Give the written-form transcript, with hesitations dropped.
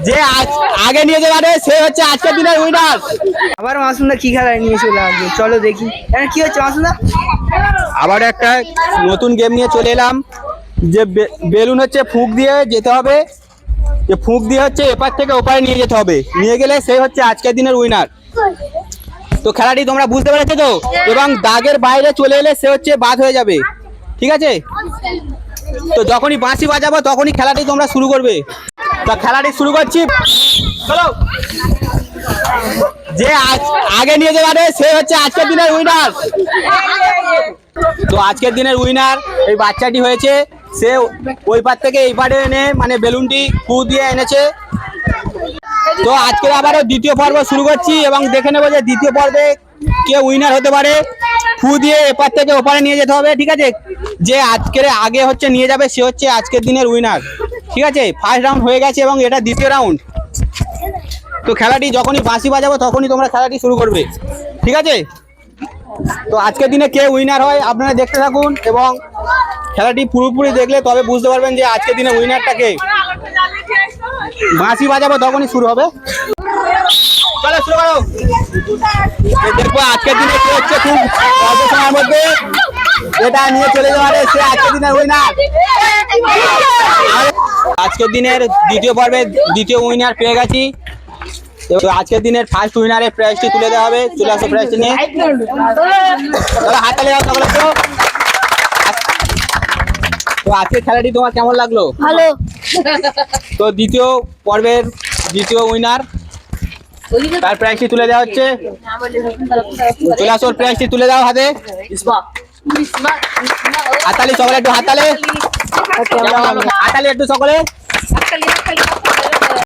যে আগে নিয়ে যাবে সে হচ্ছে আজকের দিনের উইনার। আবার মাসুমদা কি খেলায় নিয়ে চলে আসবে, চলো দেখি কি হচ্ছে মাসুমদা। আবার একটা নতুন গেম নিয়ে চলে এলাম, যে বেলুন হচ্ছে ফুঁক দিয়ে যেতে হবে, যে ফুঁক দিয়ে হচ্ছে এপার থেকে ওপারে নিয়ে যেতে হবে, নিয়ে গেলে সে হচ্ছে আজকের দিনের উইনার। তো খেলাটি তোমরা বুঝতে পেরেছো তো, এবং দাগের বাইরে চলে এলে সে হচ্ছে বাদ হয়ে যাবে, ঠিক আছে? তো যখনই বাঁশি বাজাবো তখনই খেলাটি তোমরা শুরু করবে। তো খেলাটি শুরু করছি, চলো। যে আগে নিয়ে যাবে সে হচ্ছে আজকের দিনের উইনার। তো আজকের দিনের উইনার এই বাচ্চাটি হয়েছে, সে ওই পার থেকে এই পারে এনে মানে বেলুনটি ফু দিয়ে এনেছে। তো আজকে আবারও দ্বিতীয় পর্ব শুরু করছি এবং দেখে নেবো যে দ্বিতীয় পর্বে কে উইনার হতে পারে। ফু দিয়ে এপার থেকে ওপারে নিয়ে যেতে হবে, ঠিক আছে? যে আজকের আগে হচ্ছে নিয়ে যাবে সে হচ্ছে আজকের দিনের উইনার, ঠিক আছে? ফার্স্ট রাউন্ড হয়ে গেছে এবং এটা দ্বিতীয় রাউন্ড। তো খেলাটি যখনই বাঁশি বাজাবো তখনই তোমরা খেলাটি শুরু করবে, ঠিক আছে? তো আজকের দিনে কে উইনার হয় আপনারা দেখতে থাকুন, এবং খেলাটি পুরোপুরি দেখলে তবে বুঝতে পারবেন যে আজকের দিনে উইনারটা কে। বাঁশি বাজাবো তখনই শুরু হবে, চলো শুরু করো। দেখবো আজকের দিনে কে হচ্ছে খুব অল্প সময়ের মধ্যে এটা নিয়ে চলে যাওয়ার সে আজকের দিনের উইনার। আজকের দিনের দ্বিতীয় পর্বে দ্বিতীয় উইনার পেয়ে গেছি। আজকের দিনের ফার্স্ট উইনারের প্রাইজটি তুলে দেওয়া হবে, চলে আসো প্রাইজটি নিয়ে। হাততালি দাও সকলে। তো আজকের খেলাটি তোমার কেমন লাগলো? ভালো। তো দ্বিতীয় পর্বের দ্বিতীয় উইনার, তার প্রাইজটি তুলে দেওয়া হচ্ছে, চলে আসো প্রাইজটি তুলে দাও হাতে। হাতালি সকলে একটু, হাতালি হাতালি একটু সকলে।